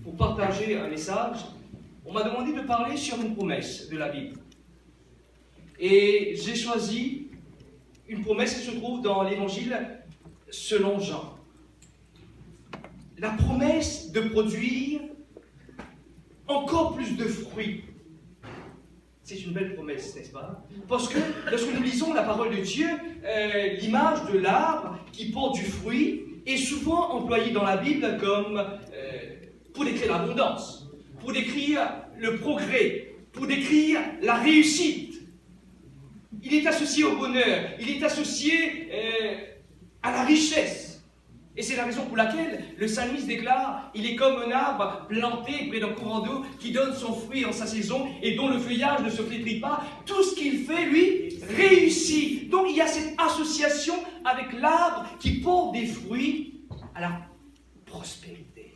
pour partager un message, on m'a demandé de parler sur une promesse de la Bible. Et j'ai choisi une promesse qui se trouve dans l'Évangile selon Jean. La promesse de produire encore plus de fruits. C'est une belle promesse, n'est-ce pas? Parce que lorsque nous lisons la parole de Dieu, l'image de l'arbre qui porte du fruit est souvent employée dans la Bible comme pour décrire l'abondance, pour décrire le progrès, pour décrire la réussite. Il est associé au bonheur, il est associé à la richesse. Et c'est la raison pour laquelle le psalmiste déclare « Il est comme un arbre planté près d'un courant d'eau qui donne son fruit en sa saison et dont le feuillage ne se flétrit pas. Tout ce qu'il fait, lui, réussit. » Donc il y a cette association avec l'arbre qui porte des fruits à la prospérité.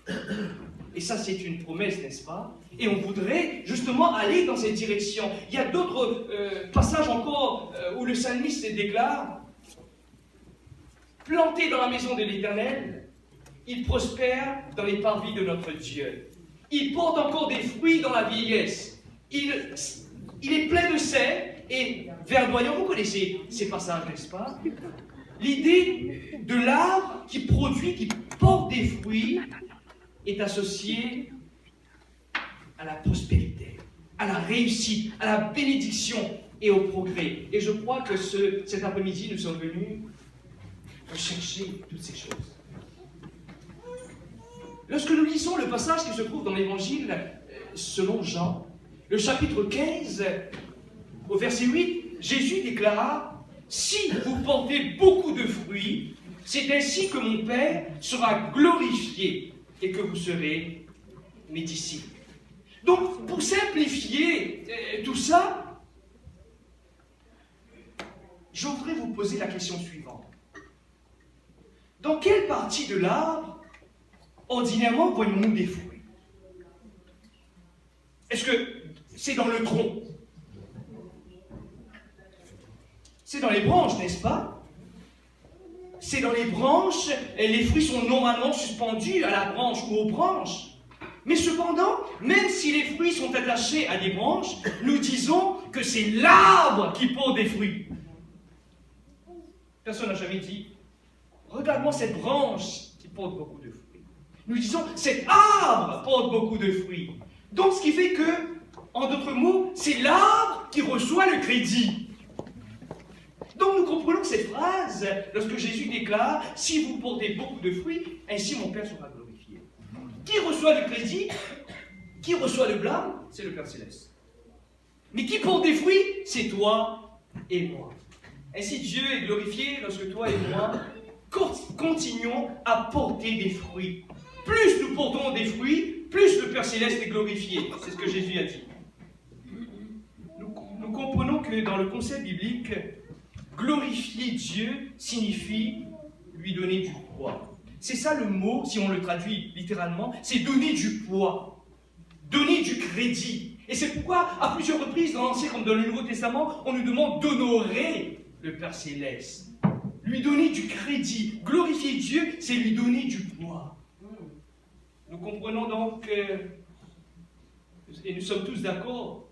Et ça, c'est une promesse, n'est-ce pas? Et on voudrait justement aller dans cette direction. Il y a d'autres passages encore où le psalmiste déclare planté dans la maison de l'Éternel, il prospère dans les parvis de notre Dieu. Il porte encore des fruits dans la vieillesse. Il est plein de sel et verdoyant. Vous connaissez ces passages, n'est-ce pas? L'idée de l'arbre qui produit, qui porte des fruits, est associée à la prospérité, à la réussite, à la bénédiction et au progrès. Et je crois que cet après-midi, nous sommes venus rechercher toutes ces choses. Lorsque nous lisons le passage qui se trouve dans l'Évangile selon Jean, le chapitre 15, au verset 8, Jésus déclara « Si vous portez beaucoup de fruits, c'est ainsi que mon Père sera glorifié et que vous serez mes disciples. » Donc, pour simplifier tout ça, je voudrais vous poser la question suivante. Dans quelle partie de l'arbre, ordinairement, voyons-nous des fruits? Est-ce que c'est dans le tronc? C'est dans les branches, n'est-ce pas? C'est dans les branches, et les fruits sont normalement suspendus à la branche ou aux branches. Mais cependant, même si les fruits sont attachés à des branches, nous disons que c'est l'arbre qui porte des fruits. Personne n'a jamais dit « Regarde-moi cette branche qui porte beaucoup de fruits. » Nous disons « Cet arbre porte beaucoup de fruits. » Donc, ce qui fait que, en d'autres mots, c'est l'arbre qui reçoit le crédit. Donc, nous comprenons cette phrase lorsque Jésus déclare « Si vous portez beaucoup de fruits, ainsi mon Père sera glorifié. » Qui reçoit le crédit? Qui reçoit le blâme? C'est le Père Céleste. Mais qui porte des fruits? C'est toi et moi. Ainsi, Dieu est glorifié lorsque toi et moi continuons à porter des fruits. Plus nous portons des fruits, plus le Père Céleste est glorifié. C'est ce que Jésus a dit. Nous comprenons que dans le concept biblique, glorifier Dieu signifie lui donner du poids. C'est ça le mot, si on le traduit littéralement, c'est donner du poids, donner du crédit. Et c'est pourquoi, à plusieurs reprises, dans l'Ancien comme dans le Nouveau Testament, on nous demande d'honorer le Père Céleste. Lui donner du crédit. Glorifier Dieu, c'est lui donner du poids. Nous comprenons donc, et nous sommes tous d'accord,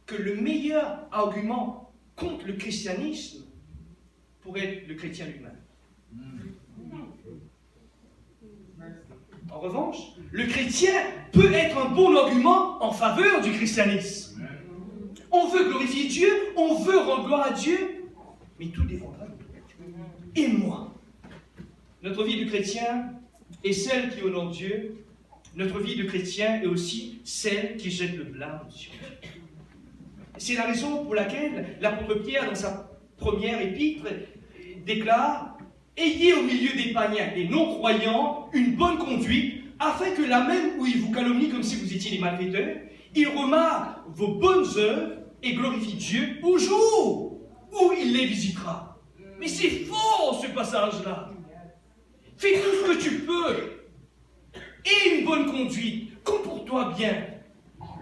que le meilleur argument contre le christianisme pourrait être le chrétien lui-même. En revanche, le chrétien peut être un bon argument en faveur du christianisme. On veut glorifier Dieu, on veut rendre gloire à Dieu, mais tout dépendra de nous. Et moi, notre vie de chrétien est celle qui honore Dieu. Notre vie de chrétien est aussi celle qui jette le blâme sur Dieu. C'est la raison pour laquelle l'apôtre Pierre, dans sa première épître, déclare « Ayez au milieu des païens, des non-croyants, une bonne conduite, afin que là même où ils vous calomnient comme si vous étiez des malfaiteurs, ils remarquent vos bonnes œuvres et glorifient Dieu au jour où il les visitera. » Mais c'est fort ce passage-là. Fais tout ce que tu peux. Et une bonne conduite. Comporte-toi bien.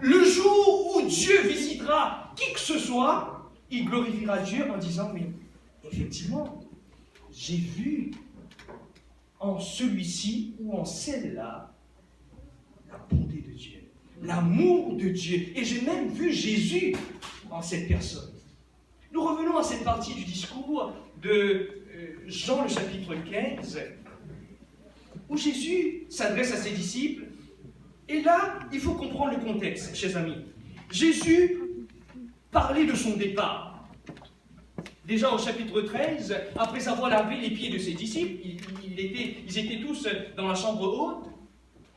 Le jour où Dieu visitera qui que ce soit, il glorifiera Dieu en disant, mais effectivement, j'ai vu en celui-ci ou en celle-là la l'amour de Dieu. Et j'ai même vu Jésus en cette personne. Nous revenons à cette partie du discours de Jean, le chapitre 15, où Jésus s'adresse à ses disciples. Et là, il faut comprendre le contexte, chers amis. Jésus parlait de son départ. Déjà au chapitre 13, après avoir lavé les pieds de ses disciples, ils étaient tous dans la chambre haute,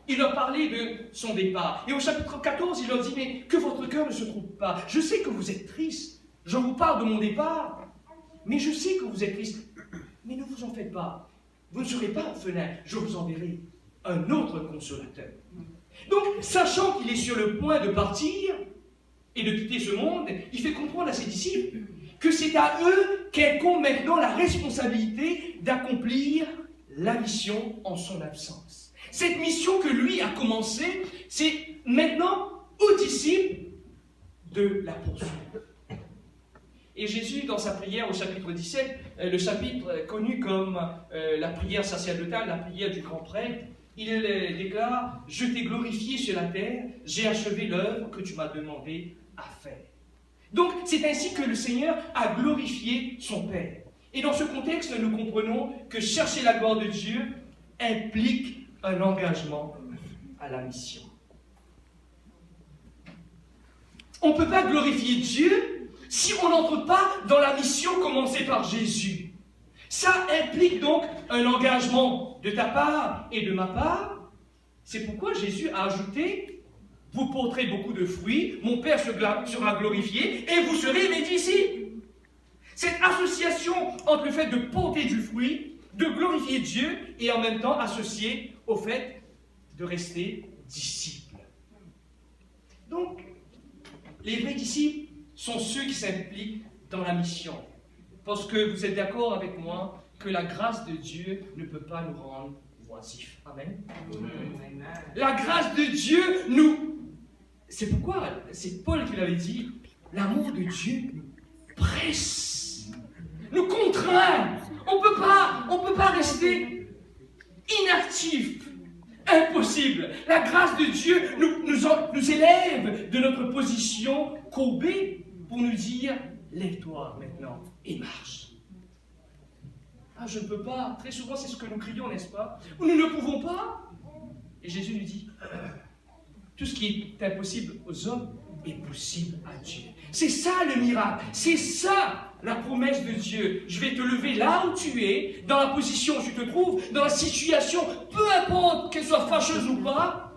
il leur parlait de son départ. Et au chapitre 14, il leur dit, mais que votre cœur ne se trouble pas. Je sais que vous êtes tristes, je vous parle de mon départ, mais je sais que vous êtes tristes. Mais ne vous en faites pas, vous ne serez pas orphelins, je vous enverrai un autre consolateur. Donc, sachant qu'il est sur le point de partir et de quitter ce monde, il fait comprendre à ses disciples que c'est à eux qu'incombe maintenant la responsabilité d'accomplir la mission en son absence. Cette mission que lui a commencée, c'est maintenant aux disciples de la poursuivre. Et Jésus, dans sa prière au chapitre 17, le chapitre connu comme la prière sacerdotale, la prière du grand prêtre, il déclare « Je t'ai glorifié sur la terre, j'ai achevé l'œuvre que tu m'as demandé à faire. » Donc, c'est ainsi que le Seigneur a glorifié son Père. Et dans ce contexte, nous comprenons que chercher la gloire de Dieu implique un engagement à la mission. On ne peut pas glorifier Dieu si on n'entre pas dans la mission commencée par Jésus. Ça implique donc un engagement de ta part et de ma part. C'est pourquoi Jésus a ajouté « Vous porterez beaucoup de fruits, mon Père sera glorifié et vous serez mes disciples. » Cette association entre le fait de porter du fruit, de glorifier Dieu et en même temps associée au fait de rester disciple. Donc, les vrais disciples sont ceux qui s'impliquent dans la mission. Parce que vous êtes d'accord avec moi que la grâce de Dieu ne peut pas nous rendre oisifs. Amen. Amen. La grâce de Dieu nous... C'est pourquoi, c'est Paul qui l'avait dit, l'amour de Dieu nous presse, nous contraint. On peut pas rester inactif. Impossible. La grâce de Dieu nous élève de notre position courbée pour nous dire « Lève-toi maintenant et marche ». Ah, je ne peux pas. Très souvent, c'est ce que nous crions, n'est-ce pas? Nous ne pouvons pas. Et Jésus nous dit « Tout ce qui est impossible aux hommes est possible à Dieu. » C'est ça le miracle. C'est ça la promesse de Dieu. Je vais te lever là où tu es, dans la position où tu te trouves, dans la situation, peu importe qu'elle soit fâcheuse ou pas.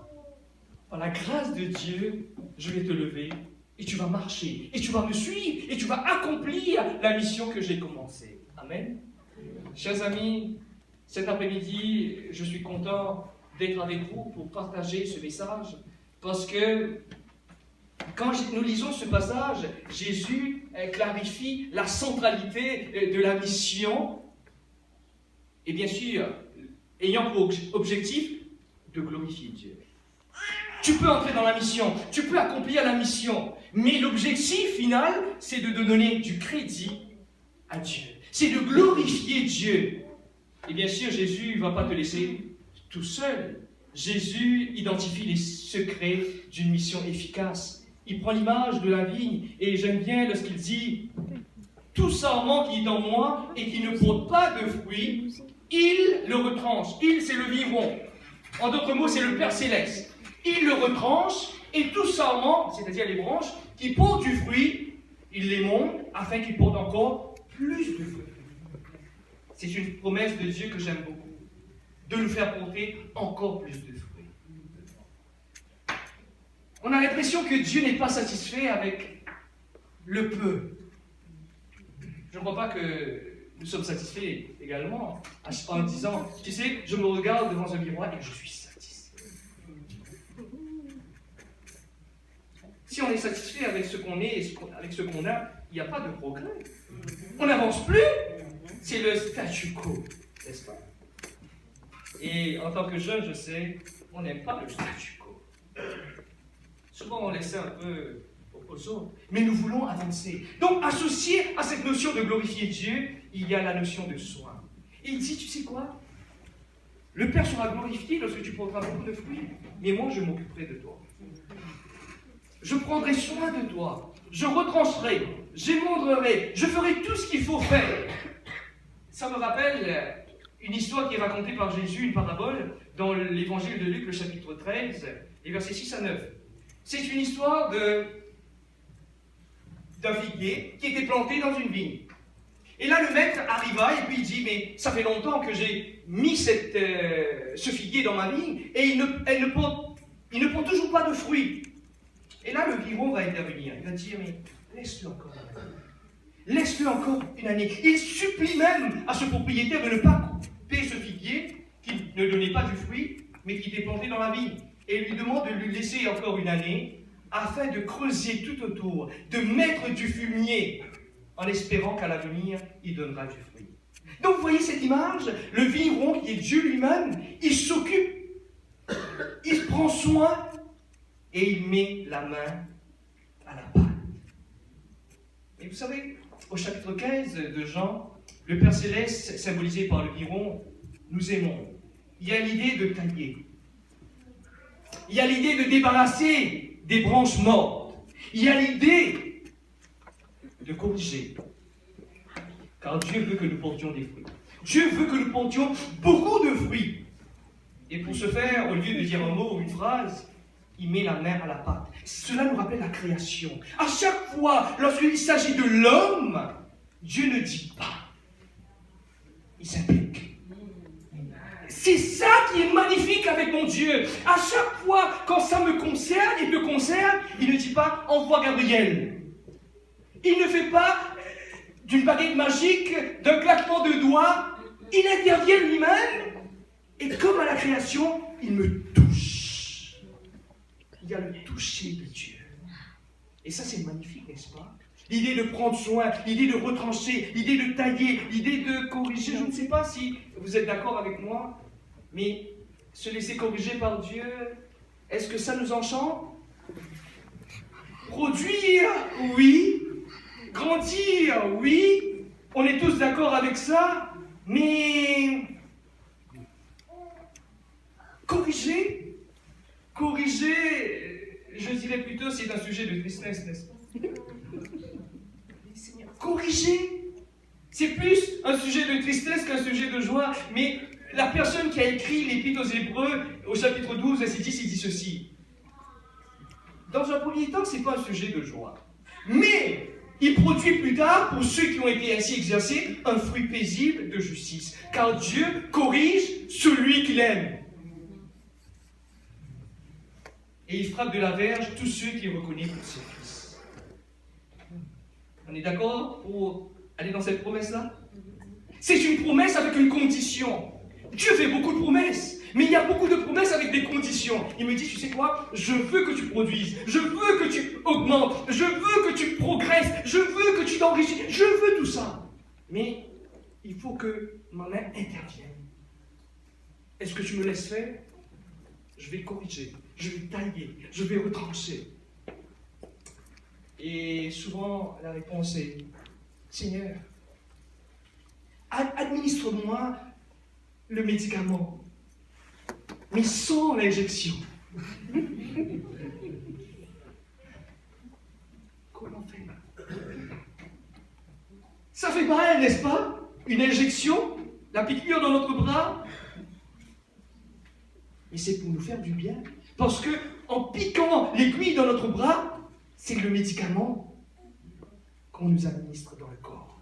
Par la grâce de Dieu, je vais te lever et tu vas marcher, et tu vas me suivre, et tu vas accomplir la mission que j'ai commencée. Amen. Chers amis, cet après-midi, je suis content d'être avec vous pour partager ce message, parce que quand nous lisons ce passage, Jésus clarifie la centralité de la mission, et bien sûr, ayant pour objectif de glorifier Dieu. Tu peux entrer dans la mission, tu peux accomplir la mission, mais l'objectif final, c'est de donner du crédit à Dieu. C'est de glorifier Dieu. Et bien sûr, Jésus ne va pas te laisser tout seul. Jésus identifie les secrets d'une mission efficace. Il prend l'image de la vigne, et j'aime bien lorsqu'il dit « Tout sarment qui est en moi et qui ne porte pas de fruits, il le retranche. » Il, c'est le vivant. En d'autres mots, c'est le Père Céleste. Il le retranche, et tout sarment, c'est-à-dire les branches, qui portent du fruit, il les monte afin qu'ils portent encore plus de fruits. C'est une promesse de Dieu que j'aime beaucoup, de nous faire porter encore plus de fruits. On a l'impression que Dieu n'est pas satisfait avec le peu. Je ne crois pas que nous sommes satisfaits également en disant, tu sais, je me regarde devant un miroir et je suis satisfait. Si on est satisfait avec ce qu'on est et avec ce qu'on a, il n'y a pas de progrès. On n'avance plus. C'est le statu quo, n'est-ce pas? Et en tant que jeune, je sais, on n'aime pas le statu quo. Souvent, on laisse un peu aux autres. Mais nous voulons avancer. Donc, associé à cette notion de glorifier Dieu, il y a la notion de soin. Et il dit, tu sais quoi? Le Père sera glorifié lorsque tu porteras beaucoup de fruits, mais moi, je m'occuperai de toi. je prendrai soin de toi, je retrancherai, j'émondrerai, je ferai tout ce qu'il faut faire. Ça me rappelle une histoire qui est racontée par Jésus, une parabole, dans l'évangile de Luc, le chapitre 13, les versets 6 à 9. C'est une histoire d'un figuier qui était planté dans une vigne. Et là, le maître arriva et puis il dit, mais ça fait longtemps que j'ai mis ce figuier dans ma vigne et il ne porte toujours pas de fruits. Et là, le vigneron va intervenir. Il va dire, mais laisse-le encore une année. Laisse-le encore une année. Il supplie même à ce propriétaire de ne pas couper ce figuier qui ne donnait pas du fruit, mais qui était planté dans la vigne. Et il lui demande de lui laisser encore une année afin de creuser tout autour, de mettre du fumier, en espérant qu'à l'avenir, il donnera du fruit. Donc vous voyez cette image, le vigneron qui est Dieu lui-même, il s'occupe, il prend soin et il met la main à la pâte. Et vous savez, au chapitre 15 de Jean, le Père Céleste, symbolisé par le vigneron, nous aimons. Il y a l'idée de tailler. Il y a l'idée de débarrasser des branches mortes. Il y a l'idée de corriger. Car Dieu veut que nous portions des fruits. Dieu veut que nous portions beaucoup de fruits. Et pour ce faire, au lieu de dire un mot ou une phrase, il met la main à la pâte. Cela nous rappelle la création. À chaque fois, lorsqu'il s'agit de l'homme, Dieu ne dit pas. Il s'implique. C'est ça qui est magnifique avec mon Dieu. À chaque fois, quand ça me concerne et te concerne, il ne dit pas « envoie Gabriel ». Il ne fait pas d'une baguette magique, d'un claquement de doigts. Il intervient lui-même. Et comme à la création, il me touche. Il y a le toucher de Dieu. Et ça, c'est magnifique, n'est-ce pas? L'idée de prendre soin, l'idée de retrancher, l'idée de tailler, l'idée de corriger. Je ne sais pas si vous êtes d'accord avec moi, mais se laisser corriger par Dieu, est-ce que ça nous enchante? Produire, oui. Grandir, oui. On est tous d'accord avec ça, mais corriger, je dirais plutôt c'est un sujet de tristesse, n'est-ce pas? Corriger, c'est plus un sujet de tristesse qu'un sujet de joie, mais la personne qui a écrit l'Épître aux Hébreux, au chapitre 12, verset 10, il dit ceci. Dans un premier temps, ce n'est pas un sujet de joie, mais il produit plus tard, pour ceux qui ont été ainsi exercés, un fruit paisible de justice, car Dieu corrige celui qu'il aime. Et il frappe de la verge tous ceux qui reconnaissent pour ses fils. On est d'accord pour aller dans cette promesse-là? C'est une promesse avec une condition. Dieu fait beaucoup de promesses, mais il y a beaucoup de promesses avec des conditions. Il me dit, tu sais quoi? Je veux que tu produises, je veux que tu augmentes, je veux que tu progresses, je veux que tu t'enrichisses, je veux tout ça. Mais il faut que ma main intervienne. Est-ce que tu me laisses faire? Je vais corriger, je vais tailler, je vais retrancher. Et souvent, la réponse est, Seigneur, administre-moi le médicament, mais sans l'injection. Comment faire? Ça fait mal, n'est-ce pas? Une injection, la piqûre dans notre bras. Mais c'est pour nous faire du bien. Parce que en piquant l'aiguille dans notre bras, c'est le médicament qu'on nous administre dans le corps.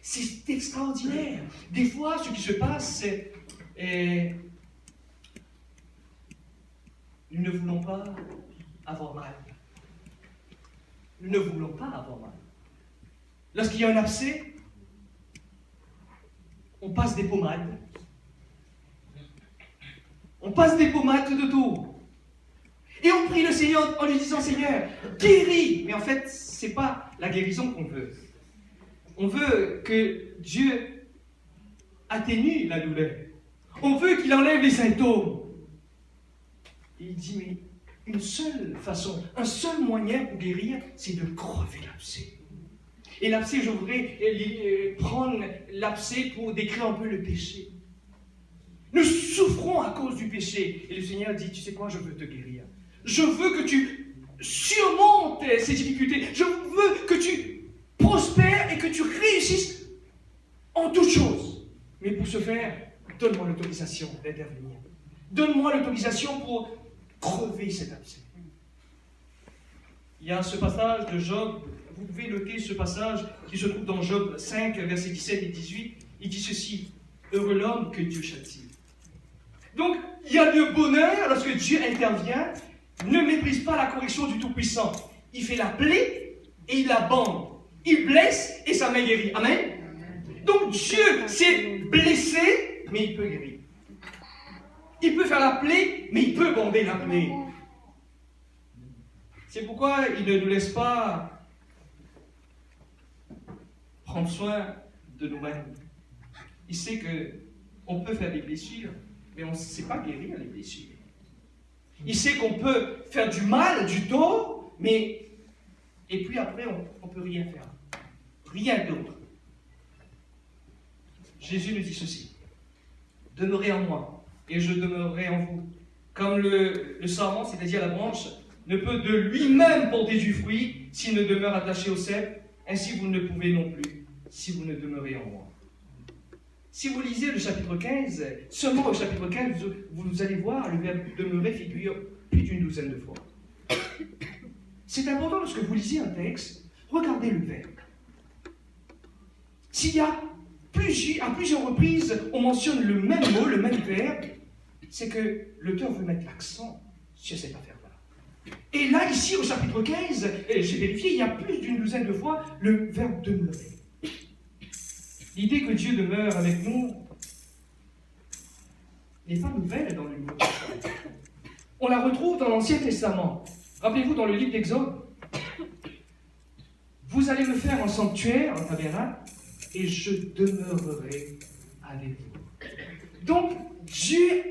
C'est extraordinaire. Des fois, ce qui se passe, c'est nous ne voulons pas avoir mal. Nous ne voulons pas avoir mal. Lorsqu'il y a un abcès, on passe des pommades. On passe des pommades tout autour. Et on prie le Seigneur en lui disant, Seigneur, guéris. Mais en fait, ce n'est pas la guérison qu'on veut. On veut que Dieu atténue la douleur. On veut qu'il enlève les symptômes. Et il dit, mais une seule façon, un seul moyen pour guérir, c'est de crever l'abcès. Et l'abcès, je voudrais prendre l'abcès pour décrire un peu le péché. Nous souffrons à cause du péché. Et le Seigneur dit, tu sais quoi, je veux te guérir. Je veux que tu surmontes ces difficultés. Je veux que tu prospères et que tu réussisses en toutes choses. Mais pour ce faire, donne-moi l'autorisation d'intervenir. Donne-moi l'autorisation pour crever cet abcès. Il y a ce passage de Job, vous pouvez noter ce passage qui se trouve dans Job 5, versets 17 et 18. Il dit ceci: heureux l'homme que Dieu châtie. Donc, il y a le bonheur lorsque Dieu intervient. Ne méprise pas la correction du Tout-Puissant. Il fait la plaie et il la bande. Il blesse et sa main guérit. Amen. Donc Dieu s'est blessé, mais il peut guérir. Il peut faire la plaie, mais il peut bander la plaie. C'est pourquoi il ne nous laisse pas prendre soin de nous-mêmes. Il sait qu'on peut faire des blessures, mais on ne sait pas guérir les blessures. Il sait qu'on peut faire du mal, du tort, mais... Et puis après, on ne peut rien faire. Rien d'autre. Jésus nous dit ceci: demeurez en moi, et je demeurerai en vous. Comme le sarment, c'est-à-dire la branche, ne peut de lui-même porter du fruit s'il ne demeure attaché au cep, ainsi vous ne pouvez non plus si vous ne demeurez en moi. Si vous lisez le chapitre 15, seulement au chapitre 15, vous allez voir le verbe demeurer figure plus d'une douzaine de fois. C'est important lorsque vous lisez un texte, regardez le verbe. S'il y a à plusieurs reprises, on mentionne le même mot, le même verbe, c'est que l'auteur veut mettre l'accent sur cette affaire-là. Et là, ici, au chapitre 15, j'ai vérifié, il y a plus d'une douzaine de fois le verbe demeurer. L'idée que Dieu demeure avec nous n'est pas nouvelle dans le Nouveau Testament. On la retrouve dans l'Ancien Testament. Rappelez-vous, dans le livre d'Exode, vous allez me faire un sanctuaire, un tabernacle, et je demeurerai avec vous. Donc, Dieu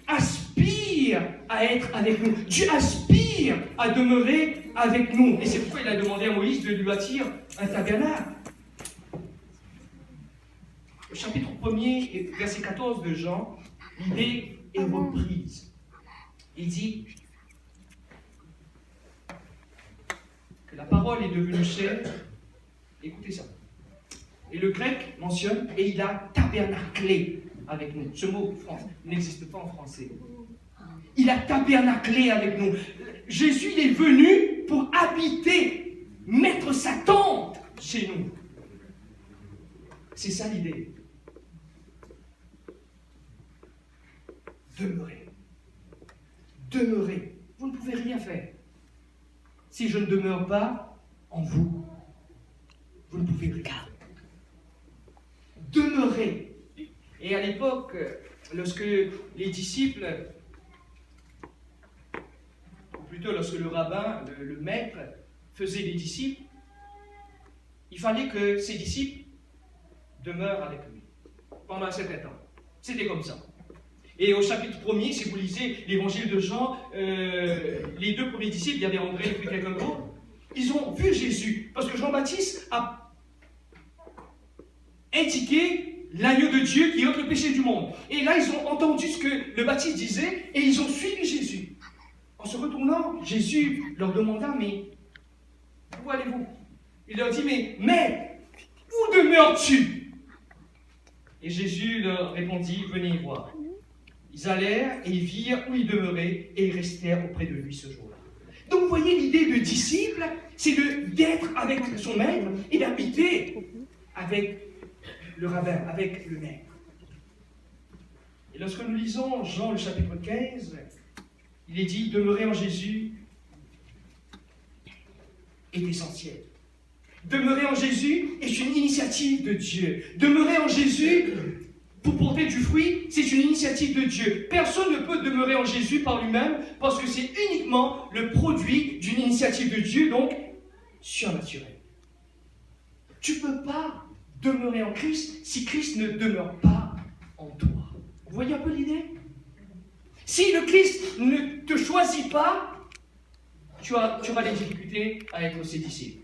aspire à être avec nous. Dieu aspire à demeurer avec nous. Et c'est pourquoi il a demandé à Moïse de lui bâtir un tabernacle. Au chapitre 1er, verset 14 de Jean, l'idée est reprise. Il dit que la parole est devenue chair. Écoutez ça. Et le grec mentionne, et il a tabernaclé avec nous. Ce mot n'existe pas en français. Il a tabernaclé avec nous. Jésus il est venu pour habiter, mettre sa tente chez nous. C'est ça l'idée. Demeurez. Demeurez. Vous ne pouvez rien faire. Si je ne demeure pas en vous, vous ne pouvez rien. Demeurez. Et à l'époque, lorsque les disciples, ou plutôt lorsque le rabbin, le maître, faisait des disciples, il fallait que ces disciples demeurent avec lui pendant un certain temps. C'était comme ça. Et au chapitre 1er, si vous lisez l'évangile de Jean, les deux premiers disciples, il y avait André et puis quelqu'un d'autre, ils ont vu Jésus. Parce que Jean-Baptiste a indiqué l'agneau de Dieu qui ôte le péché du monde. Et là, ils ont entendu ce que le Baptiste disait et ils ont suivi Jésus. En se retournant, Jésus leur demanda, mais où allez-vous? Il leur dit, mais où demeures-tu? Et Jésus leur répondit, venez voir. Ils allèrent et ils virent où il demeurait et ils restèrent auprès de lui ce jour-là. Donc vous voyez, l'idée de disciple, c'est d'être avec son maître et d'habiter avec le rabbin, avec le maître. Et lorsque nous lisons Jean le chapitre 15, il est dit, demeurer en Jésus est essentiel. Demeurer en Jésus est une initiative de Dieu. Demeurer en Jésus pour porter du fruit, c'est une initiative de Dieu. Personne ne peut demeurer en Jésus par lui-même parce que c'est uniquement le produit d'une initiative de Dieu, donc surnaturelle. Tu ne peux pas demeurer en Christ si Christ ne demeure pas en toi. Vous voyez un peu l'idée? Si le Christ ne te choisit pas, tu auras des difficultés à être ses disciples.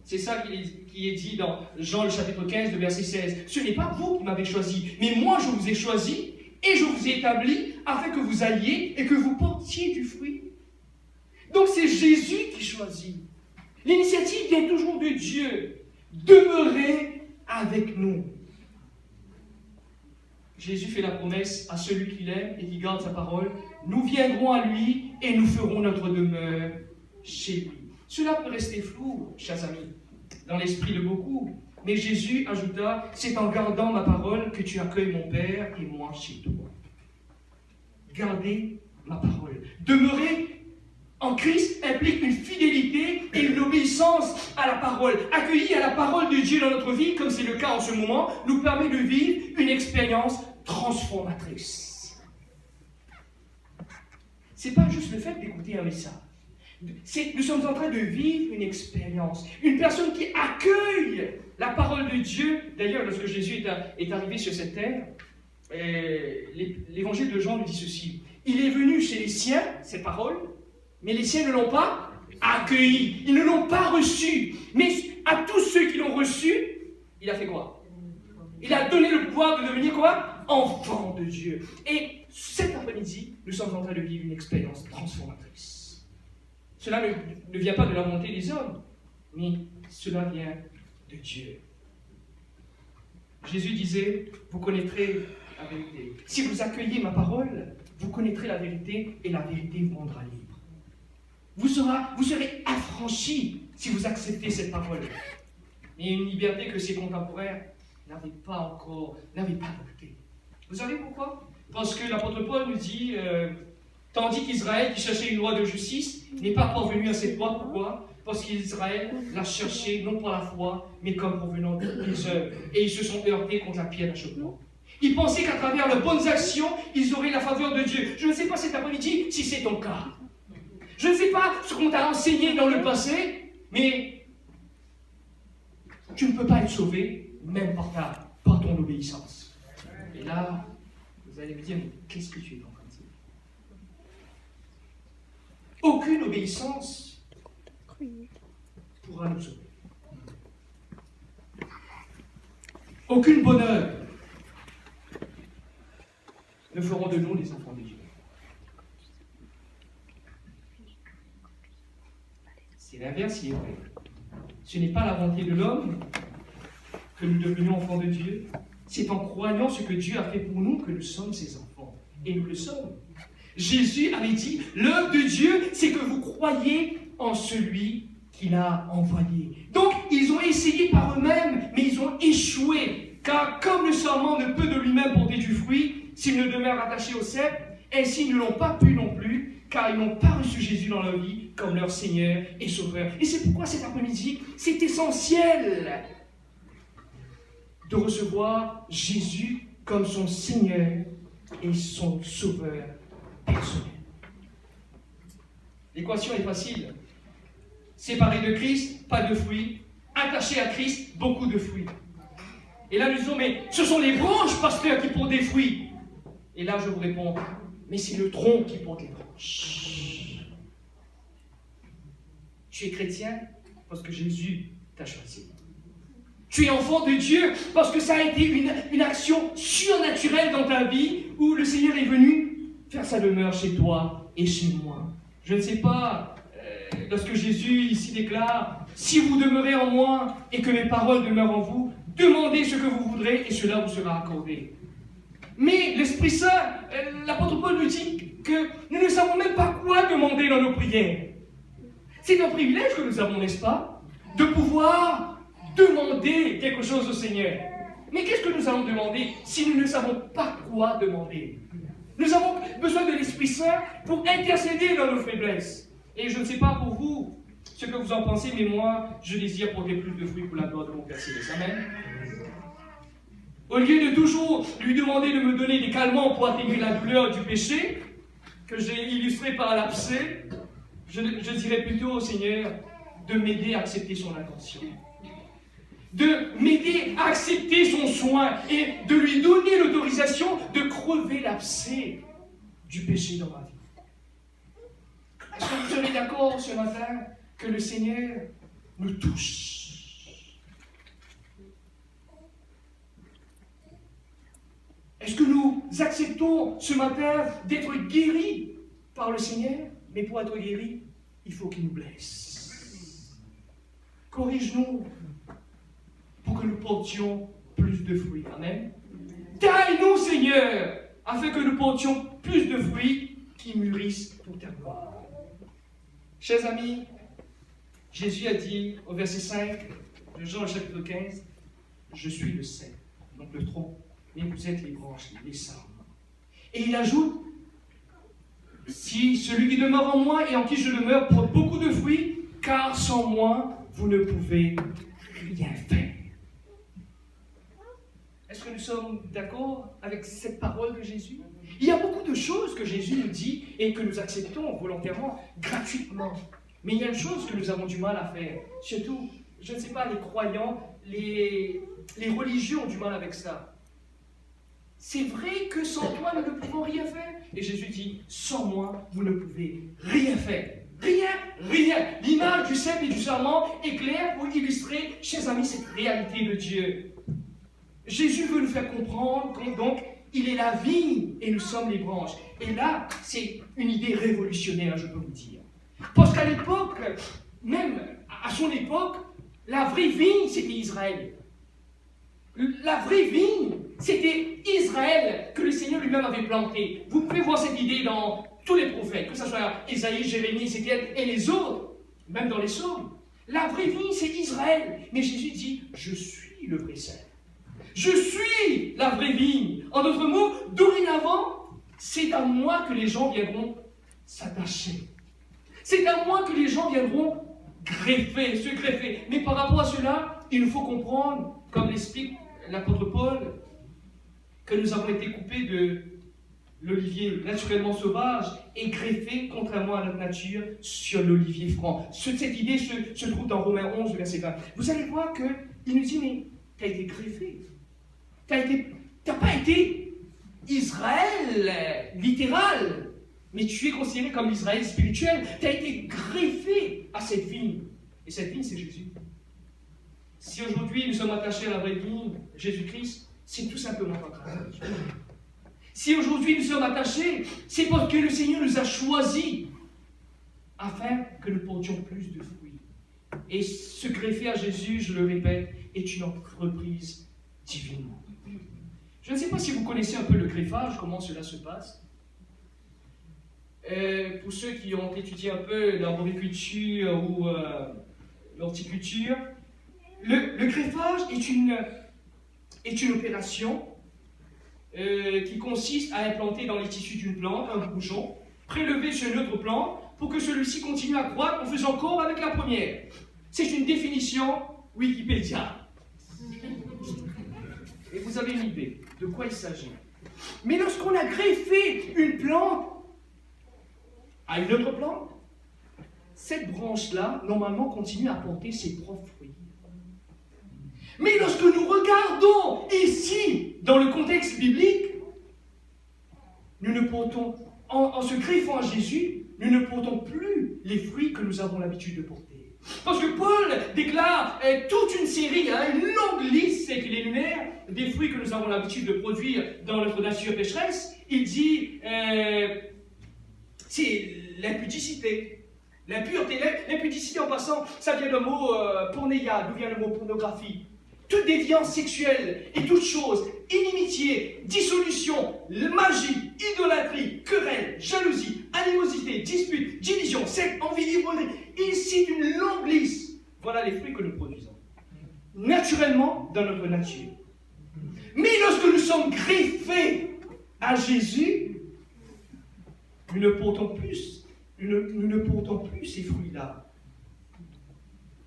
C'est ça qui est dit dans Jean le chapitre 15, le verset 16. Ce n'est pas vous qui m'avez choisi, mais moi je vous ai choisi et je vous ai établi afin que vous alliez et que vous portiez du fruit. Donc c'est Jésus qui choisit. L'initiative vient toujours de Dieu. Demeurez avec nous. Jésus fait la promesse à celui qu'il aime et qui garde sa parole. Nous viendrons à lui et nous ferons notre demeure chez lui. Cela peut rester flou, chers amis, dans l'esprit de beaucoup. Mais Jésus ajouta, c'est en gardant ma parole que tu accueilles mon Père et moi chez toi. Gardez ma parole. Demeurer en Christ implique une fidélité et une obéissance à la parole. Accueillir à la parole de Dieu dans notre vie, comme c'est le cas en ce moment, nous permet de vivre une expérience transformatrice. Ce n'est pas juste le fait d'écouter un message. Nous sommes en train de vivre une expérience. Une personne qui accueille la parole de Dieu. D'ailleurs, lorsque Jésus est arrivé sur cette terre, l'évangile de Jean nous dit ceci. Il est venu chez les siens, cette parole, mais les siens ne l'ont pas accueilli. Ils ne l'ont pas reçu. Mais à tous ceux qui l'ont reçu, il a fait quoi? Il a donné le pouvoir de devenir quoi? Enfant de Dieu. Et cet après-midi, nous sommes en train de vivre une expérience transformatrice. Cela ne vient pas de la volonté des hommes, mais cela vient de Dieu. Jésus disait, vous connaîtrez la vérité. Si vous accueillez ma parole, vous connaîtrez la vérité et la vérité vous rendra libre. Vous serez affranchis si vous acceptez cette parole. Et une liberté que ses contemporains n'avaient pas adoptée. Vous savez pourquoi? Parce que l'apôtre Paul nous dit, tandis qu'Israël, qui cherchait une loi de justice, n'est pas parvenu à cette loi. Pourquoi? Parce qu'Israël l'a cherché non par la foi, mais comme provenant des œuvres. Et ils se sont heurtés contre la pierre d'achoppement. Ils pensaient qu'à travers leurs bonnes actions, ils auraient la faveur de Dieu. Je ne sais pas cet après-midi si c'est ton cas. Je ne sais pas ce qu'on t'a enseigné dans le passé, mais tu ne peux pas être sauvé, même par ton obéissance. Et là, vous allez me dire, mais qu'est-ce que tu es en train de dire? Aucune obéissance pourra nous sauver. Aucune bonne œuvre ne feront de nous les enfants de Dieu. C'est l'inverse qui est vrai. Ce n'est pas la volonté de l'homme que nous devenions enfants de Dieu. C'est en croyant ce que Dieu a fait pour nous que nous sommes ses enfants. Et nous le sommes. Jésus avait dit, l'œuvre de Dieu, c'est que vous croyez en celui qu'il a envoyé. Donc, ils ont essayé par eux-mêmes, mais ils ont échoué. Car comme le sarment ne peut de lui-même porter du fruit, s'il ne demeure attaché au cep, ainsi ils ne l'ont pas pu non plus, car ils n'ont pas reçu Jésus dans leur vie comme leur Seigneur et Sauveur. Et c'est pourquoi cet après-midi, c'est essentiel de recevoir Jésus comme son Seigneur et son Sauveur personnel. L'équation est facile. Séparé de Christ, pas de fruits. Attaché à Christ, beaucoup de fruits. Et là, nous disons, mais ce sont les branches, pasteur, qui portent des fruits. Et là, je vous réponds, mais c'est le tronc qui porte les branches. Tu es chrétien parce que Jésus t'a choisi. Tu es enfant de Dieu parce que ça a été une action surnaturelle dans ta vie où le Seigneur est venu faire sa demeure chez toi et chez moi. Je ne sais pas, lorsque Jésus ici déclare, si vous demeurez en moi et que mes paroles demeurent en vous, demandez ce que vous voudrez et cela vous sera accordé. Mais l'Esprit Saint, l'apôtre Paul nous dit que nous ne savons même pas quoi demander dans nos prières. C'est un privilège que nous avons, n'est-ce pas? De pouvoir demander quelque chose au Seigneur. Mais qu'est-ce que nous allons demander si nous ne savons pas quoi demander? Nous avons besoin de l'Esprit Saint pour intercéder dans nos faiblesses. Et je ne sais pas pour vous ce que vous en pensez, mais moi, je désire porter plus de fruits pour la gloire de mon Père Céleste. Amen. Au lieu de toujours lui demander de me donner des calmants pour atténuer la douleur du péché, que j'ai illustré par l'abcès, je dirais plutôt au Seigneur de m'aider à accepter son intention. De m'aider à accepter son soin et de lui donner l'autorisation de crever l'abcès du péché dans ma vie. Est-ce que vous serez d'accord ce matin que le Seigneur nous touche? Est-ce que nous acceptons ce matin d'être guéris par le Seigneur? Mais pour être guéri, il faut qu'il nous blesse. Corrige-nous pour que nous portions plus de fruits. Amen. Taille-nous, Seigneur, afin que nous portions plus de fruits qui mûrissent pour ta gloire. Chers amis, Jésus a dit au verset 5 de Jean chapitre 15, « Je suis le cep, donc le tronc, et vous êtes les branches, les sarmes. » Et il ajoute, « Si celui qui demeure en moi et en qui je demeure porte beaucoup de fruits, car sans moi, vous ne pouvez rien faire. » Est-ce que nous sommes d'accord avec cette parole de Jésus? Il y a beaucoup de choses que Jésus nous dit et que nous acceptons volontairement, gratuitement. Mais il y a une chose que nous avons du mal à faire. Surtout, je ne sais pas, les croyants, les religieux ont du mal avec ça. C'est vrai que sans toi, nous ne pouvons rien faire. Et Jésus dit, sans moi, vous ne pouvez rien faire. Rien, rien. L'image du cep et du sarment est claire pour illustrer, chers amis, cette réalité de Dieu. Jésus veut nous faire comprendre que donc, il est la vigne et nous sommes les branches. Et là, c'est une idée révolutionnaire, je peux vous dire. Parce qu'à l'époque, même à son époque, la vraie vigne, c'était Israël. La vraie vigne, c'était Israël que le Seigneur lui-même avait planté. Vous pouvez voir cette idée dans tous les prophètes, que ce soit Ésaïe, Jérémie, Ézéchiel et les autres, même dans les psaumes. La vraie vigne, c'est Israël. Mais Jésus dit, je suis le vrai cep. Je suis la vraie vigne. En d'autres mots, dorénavant, c'est à moi que les gens viendront s'attacher. C'est à moi que les gens viendront se greffer. Mais par rapport à cela, il nous faut comprendre, comme l'explique l'apôtre Paul, que nous avons été coupés de l'olivier naturellement sauvage et greffés, contrairement à notre nature, sur l'olivier franc. Cette idée se trouve dans Romains 11, verset 20. Vous allez voir qu'il nous dit, mais tu as été greffé. Tu n'as pas été Israël littéral, mais tu es considéré comme l'Israël spirituel. Tu as été greffé à cette vigne. Et cette vigne, c'est Jésus. Si aujourd'hui nous sommes attachés à la vraie vigne, Jésus-Christ, c'est tout simplement pas grave. Si aujourd'hui nous sommes attachés, c'est parce que le Seigneur nous a choisis afin que nous portions plus de fruits. Et se greffer à Jésus, je le répète, est une entreprise divine. Je ne sais pas si vous connaissez un peu le greffage, comment cela se passe. Pour ceux qui ont étudié un peu l'arboriculture ou l'horticulture, le greffage est une opération qui consiste à implanter dans les tissus d'une plante un bourgeon, prélevé sur une autre plante pour que celui-ci continue à croître en faisant corps avec la première. C'est une définition Wikipédia. Et vous avez une idée de quoi il s'agit. Mais lorsqu'on a greffé une plante à une autre plante, cette branche-là, normalement, continue à porter ses propres fruits. Mais lorsque nous regardons ici, dans le contexte biblique, nous ne portons, en se greffant à Jésus, nous ne portons plus les fruits que nous avons l'habitude de porter. Parce que Paul déclare toute une série, une longue liste, c'est qu'il énumère des fruits que nous avons l'habitude de produire dans notre nature pécheresse. Il dit, c'est l'impudicité, l'impureté. L'impudicité, en passant, ça vient du mot pornéia, d'où vient le mot pornographie. Toute déviance sexuelle et toute chose, inimitié, dissolution, magie, idolâtrie, querelle, jalousie, animosité, dispute, division, secte, envie, ivrerie. Il cite une longue liste. Voilà les fruits que nous produisons. Naturellement, dans notre nature. Mais lorsque nous sommes greffés à Jésus, nous ne portons plus, nous ne portons plus ces fruits-là.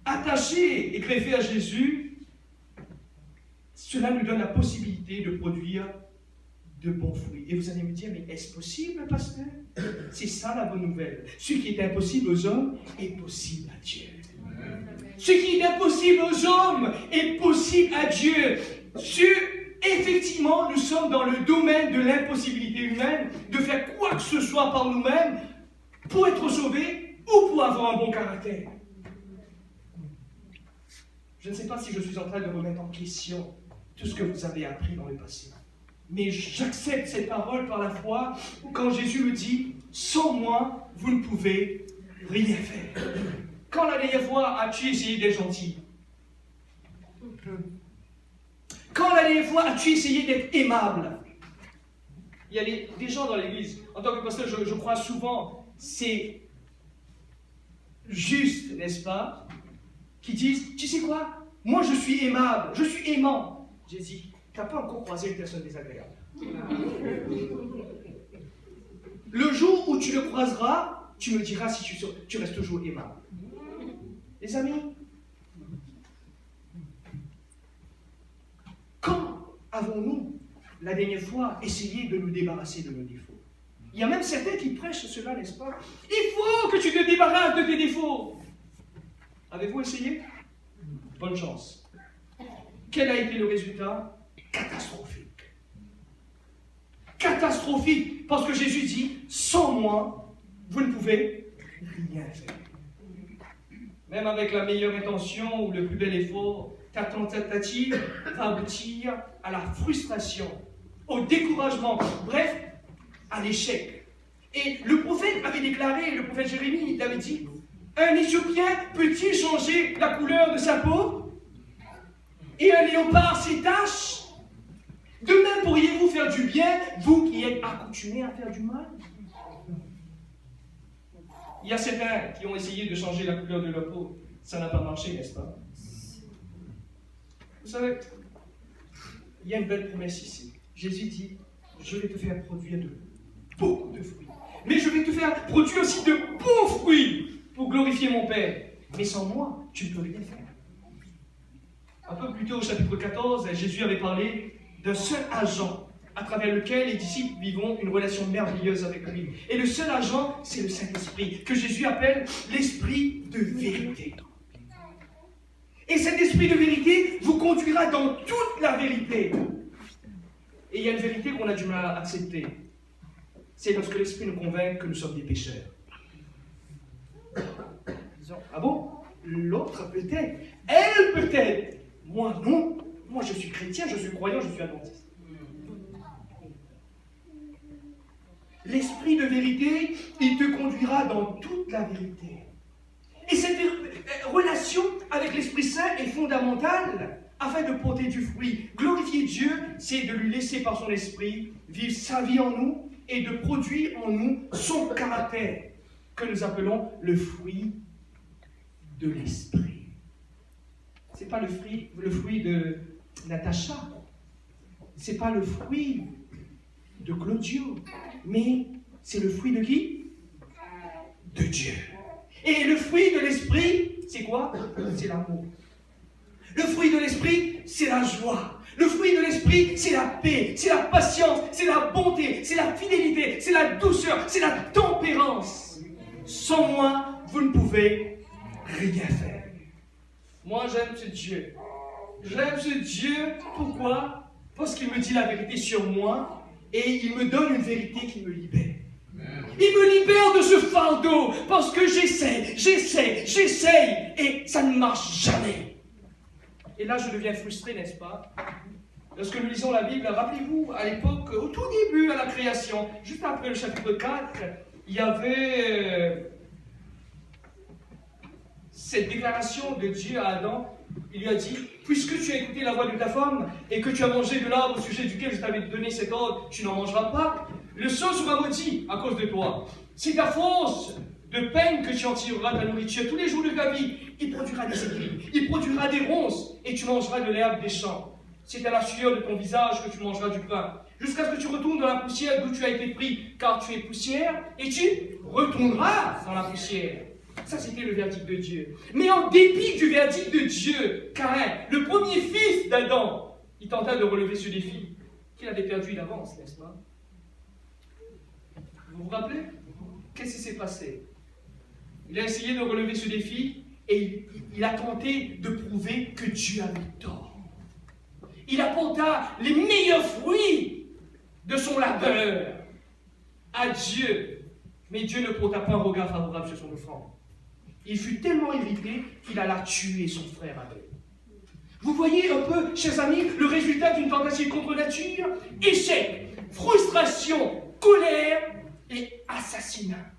Attachés et greffés à Jésus, cela nous donne la possibilité de produire de bons fruits. Et vous allez me dire, mais est-ce possible, pasteur? C'est ça la bonne nouvelle. Ce qui est impossible aux hommes est possible à Dieu. Ce qui est impossible aux hommes est possible à Dieu. Effectivement, nous sommes dans le domaine de l'impossibilité humaine de faire quoi que ce soit par nous-mêmes pour être sauvés ou pour avoir un bon caractère. Je ne sais pas si je suis en train de remettre en question tout ce que vous avez appris dans le passé. Mais j'accepte cette parole par la foi quand Jésus me dit « Sans moi, vous ne pouvez rien fait. Quand la dernière fois as-tu essayé d'être gentil? Quand la dernière fois as-tu essayé d'être aimable? Il y a des gens dans l'église, en tant que pasteur, je crois souvent, c'est juste, n'est-ce pas, qui disent, tu sais quoi, moi je suis aimable, je suis aimant. J'ai dit, tu n'as pas encore croisé une personne désagréable. Le jour où tu le croiseras, tu me diras si tu restes toujours aimable. Les amis, quand avons-nous, la dernière fois, essayé de nous débarrasser de nos défauts? Il y a même certains qui prêchent cela, n'est-ce pas? Il faut que tu te débarrasses de tes défauts. Avez-vous essayé? Bonne chance. Quel a été le résultat? Catastrophique. Catastrophique, parce que Jésus dit, sans moi, vous ne pouvez rien faire. Même avec la meilleure intention ou le plus bel effort, ta tentative va aboutir à la frustration, au découragement, bref, à l'échec. Et le prophète avait déclaré, le prophète Jérémie, il avait dit, un Éthiopien peut-il changer la couleur de sa peau? Et un léopard ses taches? De même pourriez-vous faire du bien, vous qui êtes accoutumés à faire du mal? Il y a certains qui ont essayé de changer la couleur de leur peau. Ça n'a pas marché, n'est-ce pas? Vous savez, il y a une belle promesse ici. Jésus dit, je vais te faire produire beaucoup de fruits. Mais je vais te faire produire aussi de bons fruits pour glorifier mon Père. Mais sans moi, tu ne peux rien faire. Un peu plus tôt, au chapitre 14, Jésus avait parlé d'un seul agent à travers lequel les disciples vivront une relation merveilleuse avec lui. Et le seul agent, c'est le Saint-Esprit, que Jésus appelle l'Esprit de vérité. Et cet Esprit de vérité vous conduira dans toute la vérité. Et il y a une vérité qu'on a du mal à accepter. C'est lorsque l'Esprit nous convainc que nous sommes des pécheurs. Disons, ah bon? L'autre peut-être. Elle peut-être. Moi non. Moi je suis chrétien, je suis croyant, je suis adventiste. L'Esprit de vérité, il te conduira dans toute la vérité. Et cette relation avec l'Esprit Saint est fondamentale afin de porter du fruit. Glorifier Dieu, c'est de lui laisser par son Esprit vivre sa vie en nous et de produire en nous son caractère, que nous appelons le de l'esprit. Ce n'est pas le fruit de Natacha, ce n'est pas le fruit de Claudio, mais c'est le fruit de qui? De Dieu. Et le fruit de l'esprit, c'est quoi? C'est l'amour. Le fruit de l'esprit, c'est la joie. Le fruit de l'esprit, c'est la paix, c'est la patience, c'est la bonté, c'est la fidélité, c'est la douceur, c'est la tempérance. Sans moi, vous ne pouvez rien faire. Moi, j'aime ce Dieu. J'aime ce Dieu, pourquoi? Parce qu'il me dit la vérité sur moi et il me donne une vérité qui me libère. Il me libère de ce fardeau parce que j'essaie et ça ne marche jamais. Et là, je deviens frustré, n'est-ce pas? Lorsque nous lisons la Bible, rappelez-vous, à l'époque, au tout début, à la création, juste après le chapitre 4, il y avait cette déclaration de Dieu à Adam. Il lui a dit, puisque tu as écouté la voix de ta femme et que tu as mangé de l'arbre au sujet duquel je t'avais donné cet ordre, tu n'en mangeras pas, le sol sera maudit à cause de toi. C'est à force de peine que tu en tireras ta nourriture tous les jours de ta vie. Il produira des aiguilles, il produira des ronces et tu mangeras de l'herbe des champs. C'est à la sueur de ton visage que tu mangeras du pain, jusqu'à ce que tu retournes dans la poussière d'où tu as été pris, car tu es poussière et tu retourneras dans la poussière. Ça, c'était le verdict de Dieu. Mais en dépit du verdict de Dieu, Caïn, le premier fils d'Adam, il tenta de relever ce défi qu'il avait perdu d'avance, n'est-ce pas? Vous vous rappelez? Qu'est-ce qui s'est passé? Il a essayé de relever ce défi et il a tenté de prouver que Dieu avait tort. Il apporta les meilleurs fruits de son labeur à Dieu. Mais Dieu ne porta pas un regard favorable sur son offrande. Il fut tellement irrité qu'il alla tuer son frère Abel. Vous voyez un peu, chers amis, le résultat d'une tentative contre nature? Échec, frustration, colère et assassinat.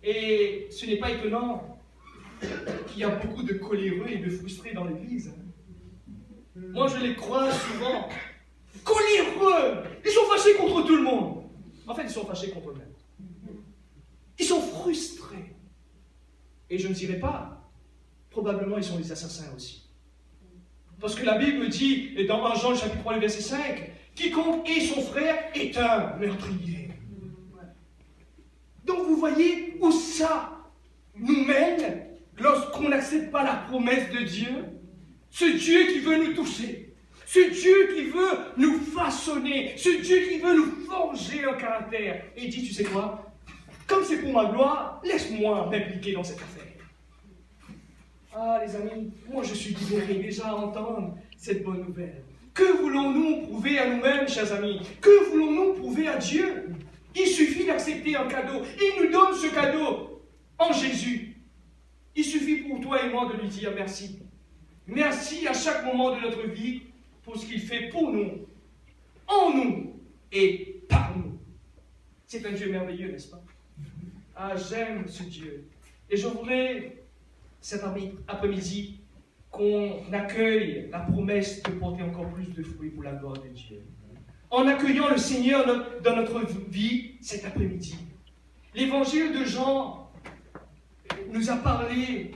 Et ce n'est pas étonnant qu'il y a beaucoup de coléreux et de frustrés dans l'Église. Moi, je les crois souvent. Coléreux! Ils sont fâchés contre tout le monde. En fait, ils sont fâchés contre eux-mêmes. Ils sont frustrés. Et je ne dirais pas, probablement ils sont des assassins aussi. Parce que la Bible me dit, et dans 1 Jean chapitre 3, le verset 5, quiconque est son frère est un meurtrier. Donc vous voyez où ça nous mène lorsqu'on n'accepte pas la promesse de Dieu. Ce Dieu qui veut nous toucher, ce Dieu qui veut nous façonner, ce Dieu qui veut nous forger un caractère. Et il dit, tu sais quoi? Comme c'est pour ma gloire, laisse-moi m'impliquer dans cette affaire. Ah les amis, moi je suis libéré déjà à entendre cette bonne nouvelle. Que voulons-nous prouver à nous-mêmes, chers amis? Que voulons-nous prouver à Dieu? Il suffit d'accepter un cadeau. Il nous donne ce cadeau en Jésus. Il suffit pour toi et moi de lui dire merci. Merci à chaque moment de notre vie pour ce qu'il fait pour nous, en nous et par nous. C'est un Dieu merveilleux, n'est-ce pas? Ah, j'aime ce Dieu. Et je voudrais, cet après-midi, qu'on accueille la promesse de porter encore plus de fruits pour la gloire de Dieu. En accueillant le Seigneur dans notre vie cet après-midi. L'évangile de Jean nous a parlé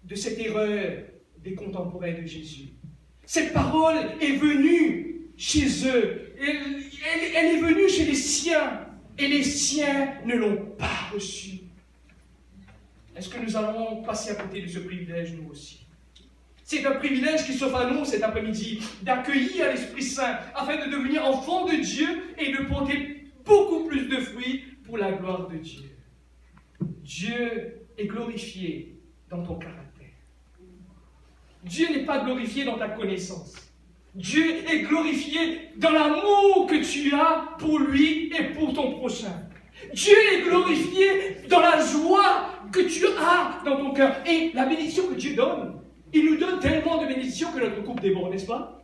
de cette erreur des contemporains de Jésus. Cette parole est venue chez eux. Elle est venue chez les siens. Et les siens ne l'ont pas reçue. Est-ce que nous allons passer à côté de ce privilège, nous aussi? C'est un privilège qui s'offre à nous cet après-midi, d'accueillir l'Esprit Saint, afin de devenir enfants de Dieu et de porter beaucoup plus de fruits pour la gloire de Dieu. Dieu est glorifié dans ton caractère. Dieu n'est pas glorifié dans ta connaissance. Dieu est glorifié dans l'amour que tu as pour lui et pour ton prochain. Dieu est glorifié dans la joie que tu as dans ton cœur. Et la bénédiction que Dieu donne, il nous donne tellement de bénédictions que notre coupe déborde, n'est-ce pas?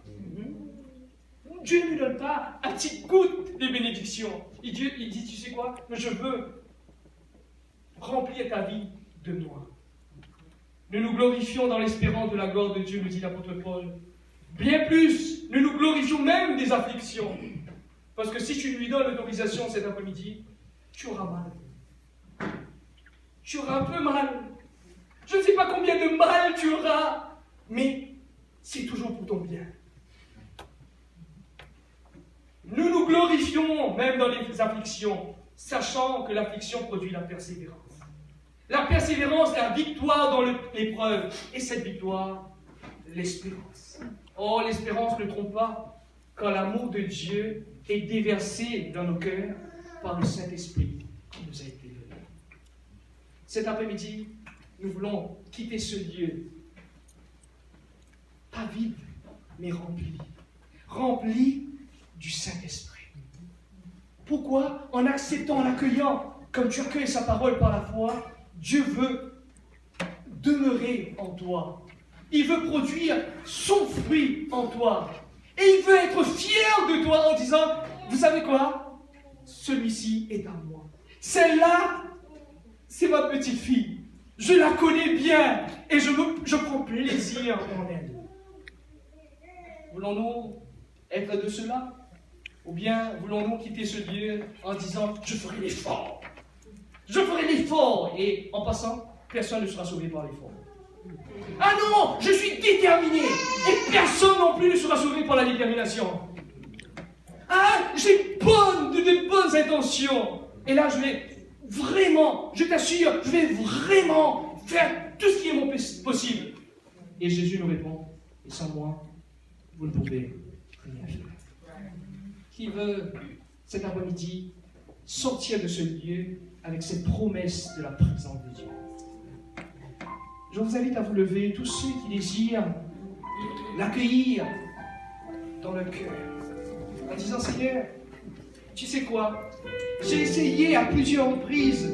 Dieu ne nous donne pas à petite goutte de bénédictions. Il dit, tu sais quoi? Je veux remplir ta vie de moi. Nous nous glorifions dans l'espérance de la gloire de Dieu, nous dit l'apôtre Paul. Bien plus, nous nous glorifions même des afflictions. Parce que si tu lui donnes l'autorisation cet après-midi, tu auras mal. Tu auras un peu mal. Je ne sais pas combien de mal tu auras, mais c'est toujours pour ton bien. Nous nous glorifions même dans les afflictions, sachant que l'affliction produit la persévérance. La persévérance, la victoire dans l'épreuve. Et cette victoire, l'espérance. Oh, l'espérance ne trompe pas quand l'amour de Dieu est déversé dans nos cœurs par le Saint-Esprit qui nous a été donné. Cet après-midi, nous voulons quitter ce lieu, pas vide, mais rempli. Rempli du Saint-Esprit. Pourquoi? En acceptant, en accueillant, comme tu accueilles sa parole par la foi, Dieu veut demeurer en toi. Il veut produire son fruit en toi. Et il veut être fier de toi en disant, vous savez quoi? Celui-ci est à moi. Celle-là, c'est ma petite fille. Je la connais bien et je prends plaisir en elle. Voulons-nous être de cela? Ou bien voulons-nous quitter ce lieu en disant, je ferai l'effort. Je ferai l'effort. Et en passant, personne ne sera sauvé par l'effort. Ah non, je suis déterminé. Et personne non plus ne sera sauvé par la détermination. Ah, j'ai de bonnes intentions. Et là, je t'assure, je vais vraiment faire tout ce qui est possible. Et Jésus nous répond, et sans moi, vous ne pouvez rien faire. Qui veut, cet après-midi, sortir de ce lieu avec cette promesse de la présence de Dieu? Je vous invite à vous lever, tous ceux qui désirent l'accueillir dans le cœur, en disant, Seigneur, tu sais quoi? J'ai essayé à plusieurs reprises